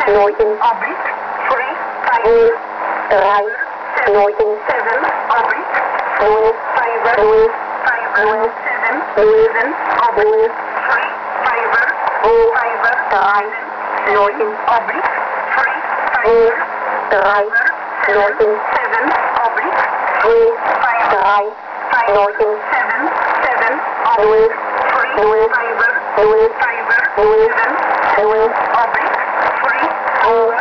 Norton, oblique, free, Null, 3, Norton, 7, oblique, Null, fiber, Null, fiber, 7, Null, 7, Null, oblique, free, fiber, Null, fiber, 3, Norton, oblique, free, Null, fiber, 3, Norton, 7, oblique, Null, fiber, 3, Norton, 7, 7, Null, free, Null, fiber, Null, fiber, Null, 7, Null, oblique, free, Null,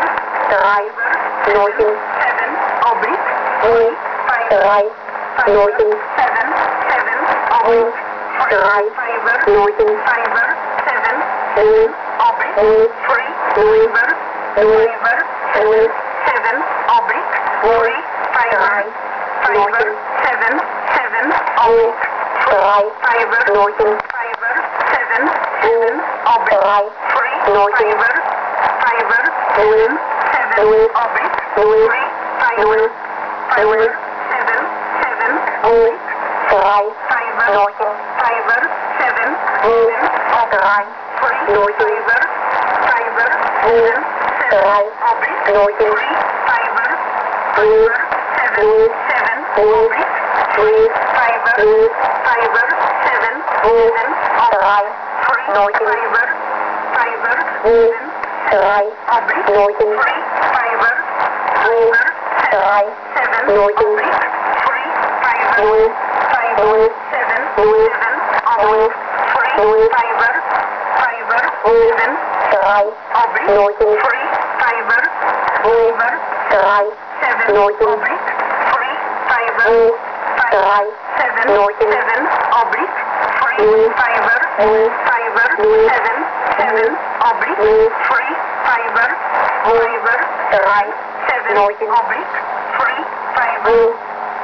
fiber, 3, Norton, 7, oblique, Null, fiber, 3, Norton, 7, 7, Null, oblique, 3, fiber, Norton, fiber, 7, Null, oblique, Null, free, Null, fiber, Null, fiber, Null, 7, oblique, Null, free, fiber, 3, fiber, Norton, 7, 7, Null, oblique, 3, fiber, Norton, fiber, 7, Null, 7, oblique, 3, free, Norton, fiber, fiber, Null, 7, Null, oblique, Null, free, fiber, Null, fiber, 7, 7, Null, oblique, 3, fiber, Norton, fiber, 7, Null, 7, oblique, 3, free, Norton, fiber, fiber, Null, 7, 7, 3, oblique, Norton, free, fiber, Null, fiber, 7, Null, 7, Null, oblique, Null, fiber, Null, fiber, 7, Null, 7, 3, free, Norton, fiber, fiber, Null, 7, 3, oblique, Norton, free, fiber, Null, fiber, 3, 7, Norton, oblique, free, fiber, Null, fiber, Null, 7, Null, 7, Null, oblique, free, Null, fiber, fiber, Null, 7, 3, oblique, Norton, free, fiber, Null, fiber, 3, 7, Norton, oblique, free, fiber, Null, 5, 3, 7, Norton, 7, oblique, free, Null, fiber, Null, fiber, Null, 7, 7, oblique, Null, free, fiber, Null, fiber, 3, 7, Norton, oblique, free, fiber, Null,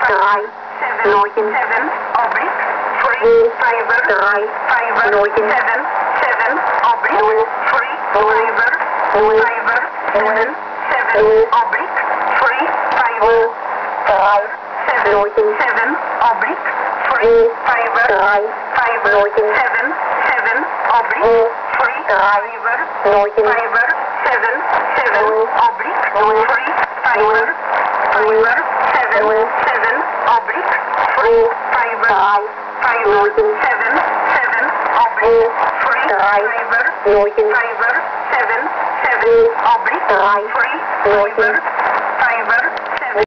3, 7, Norton, 7, oblique, free, Null, fiber, 3, fiber, Norton, 7, 7, oblique, Null, free, Null, fiber, Null, fiber, 7, 7, Null, oblique, free, fiber, Null, 3, 7, Norton, 7, oblique, free, Null, fiber, 3, fiber, Norton, 7, 7, oblique, Null, free, 3, fiber, Norton, fiber, 7, 7, Null, oblique, Null, free, fiber, Null, fiber, 7, Null, 7, oblique, free, Null, fiber, 3, fiber, Norton, 7, 7, Null, oblique, free, 3, fiber, Norton, fiber, 7, 7, Null, oblique, 3, free, Norton, fiber,